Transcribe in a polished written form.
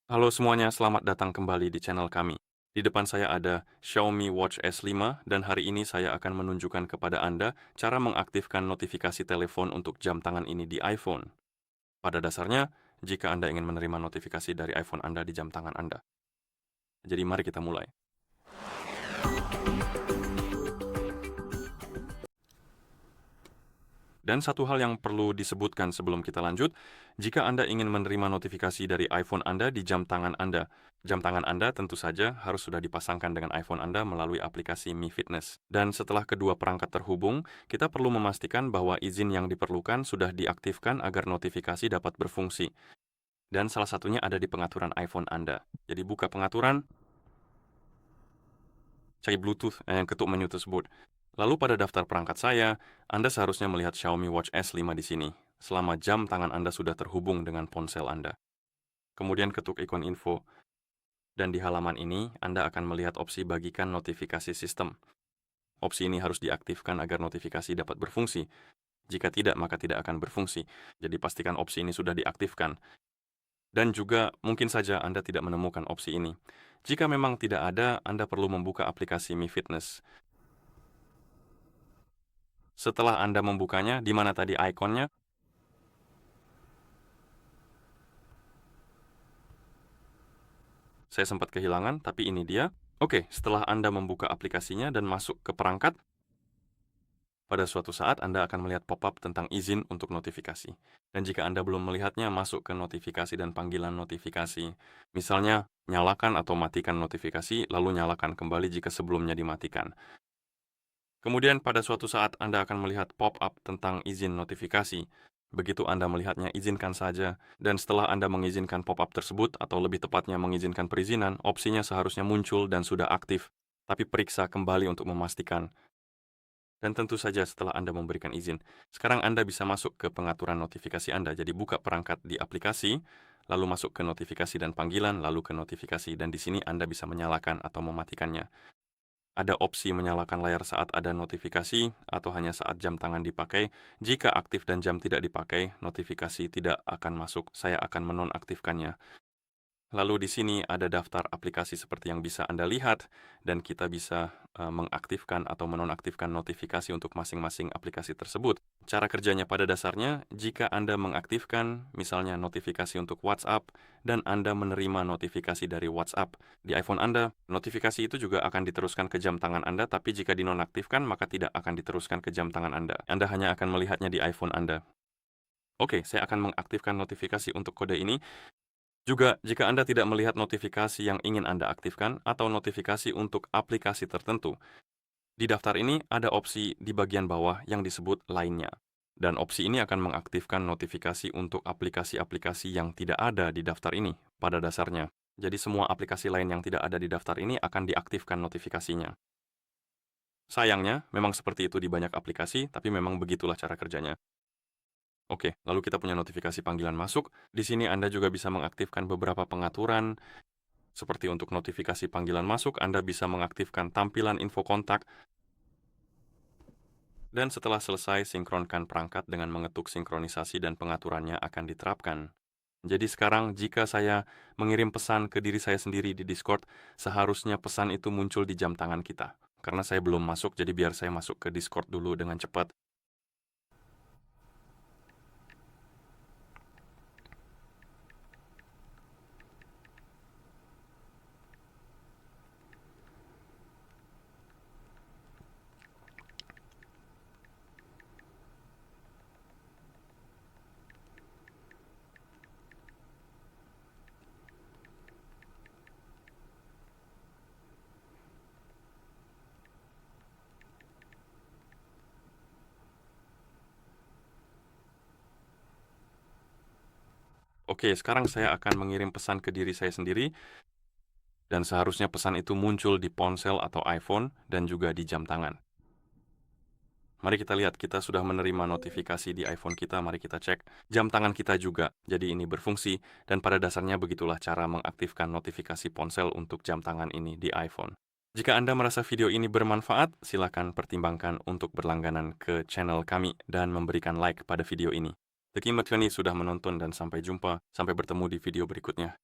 Halo semuanya, selamat datang kembali di channel kami. Di depan saya ada Xiaomi Watch S5 dan hari ini saya akan menunjukkan kepada Anda cara mengaktifkan notifikasi telepon untuk jam tangan ini di iPhone. Pada dasarnya, jika Anda ingin menerima notifikasi dari iPhone Anda di jam tangan Anda. Jadi mari kita mulai. Dan satu hal yang perlu disebutkan sebelum kita lanjut, jika Anda ingin menerima notifikasi dari iPhone Anda di jam tangan Anda, jam tangan Anda tentu saja harus sudah dipasangkan dengan iPhone Anda melalui aplikasi Mi Fitness. Dan setelah kedua perangkat terhubung, kita perlu memastikan bahwa izin yang diperlukan sudah diaktifkan agar notifikasi dapat berfungsi. Dan salah satunya ada di pengaturan iPhone Anda. Jadi buka pengaturan, cari Bluetooth yang ketuk menu tersebut. Lalu pada daftar perangkat saya, Anda seharusnya melihat Xiaomi Watch S5 di sini, selama jam tangan Anda sudah terhubung dengan ponsel Anda. Kemudian ketuk ikon info, dan di halaman ini Anda akan melihat opsi bagikan notifikasi sistem. Opsi ini harus diaktifkan agar notifikasi dapat berfungsi. Jika tidak, maka tidak akan berfungsi. Jadi pastikan opsi ini sudah diaktifkan. Dan juga mungkin saja Anda tidak menemukan opsi ini. Jika memang tidak ada, Anda perlu membuka aplikasi Mi Fitness. Setelah Anda membukanya, di mana tadi ikonnya, saya sempat kehilangan, tapi ini dia. Oke, setelah Anda membuka aplikasinya dan masuk ke perangkat, pada suatu saat Anda akan melihat pop-up tentang izin untuk notifikasi. Dan jika Anda belum melihatnya, masuk ke notifikasi dan panggilan notifikasi. Misalnya, nyalakan atau matikan notifikasi, lalu nyalakan kembali jika sebelumnya dimatikan. Kemudian pada suatu saat Anda akan melihat pop-up tentang izin notifikasi. Begitu Anda melihatnya, izinkan saja. Dan setelah Anda mengizinkan pop-up tersebut, atau lebih tepatnya mengizinkan perizinan, opsinya seharusnya muncul dan sudah aktif. Tapi periksa kembali untuk memastikan. Dan tentu saja setelah Anda memberikan izin. Sekarang Anda bisa masuk ke pengaturan notifikasi Anda. Jadi buka perangkat di aplikasi, lalu masuk ke notifikasi dan panggilan, lalu ke notifikasi. Dan di sini Anda bisa menyalakan atau mematikannya. Ada opsi menyalakan layar saat ada notifikasi atau hanya saat jam tangan dipakai. Jika aktif dan jam tidak dipakai, notifikasi tidak akan masuk. Saya akan menonaktifkannya. Lalu di sini ada daftar aplikasi seperti yang bisa Anda lihat, dan kita bisa mengaktifkan atau menonaktifkan notifikasi untuk masing-masing aplikasi tersebut. Cara kerjanya pada dasarnya, jika Anda mengaktifkan misalnya notifikasi untuk WhatsApp, dan Anda menerima notifikasi dari WhatsApp di iPhone Anda, notifikasi itu juga akan diteruskan ke jam tangan Anda, tapi jika dinonaktifkan, maka tidak akan diteruskan ke jam tangan Anda. Anda hanya akan melihatnya di iPhone Anda. Oke, saya akan mengaktifkan notifikasi untuk kode ini. Juga, jika Anda tidak melihat notifikasi yang ingin Anda aktifkan atau notifikasi untuk aplikasi tertentu, di daftar ini ada opsi di bagian bawah yang disebut lainnya. Dan opsi ini akan mengaktifkan notifikasi untuk aplikasi-aplikasi yang tidak ada di daftar ini pada dasarnya. Jadi semua aplikasi lain yang tidak ada di daftar ini akan diaktifkan notifikasinya. Sayangnya, memang seperti itu di banyak aplikasi, tapi memang begitulah cara kerjanya. Oke, lalu kita punya notifikasi panggilan masuk. Di sini Anda juga bisa mengaktifkan beberapa pengaturan. Seperti untuk notifikasi panggilan masuk, Anda bisa mengaktifkan tampilan info kontak, dan setelah selesai, sinkronkan perangkat dengan mengetuk sinkronisasi dan pengaturannya akan diterapkan. Jadi sekarang, jika saya mengirim pesan ke diri saya sendiri di Discord, seharusnya pesan itu muncul di jam tangan kita. Karena saya belum masuk, jadi biar saya masuk ke Discord dulu dengan cepat. Oke, sekarang saya akan mengirim pesan ke diri saya sendiri, dan seharusnya pesan itu muncul di ponsel atau iPhone dan juga di jam tangan. Mari kita lihat, kita sudah menerima notifikasi di iPhone kita, mari kita cek. Jam tangan kita juga, jadi ini berfungsi, dan pada dasarnya begitulah cara mengaktifkan notifikasi ponsel untuk jam tangan ini di iPhone. Jika Anda merasa video ini bermanfaat, silakan pertimbangkan untuk berlangganan ke channel kami dan memberikan like pada video ini. Terima kasih sudah menonton dan sampai jumpa, sampai bertemu di video berikutnya.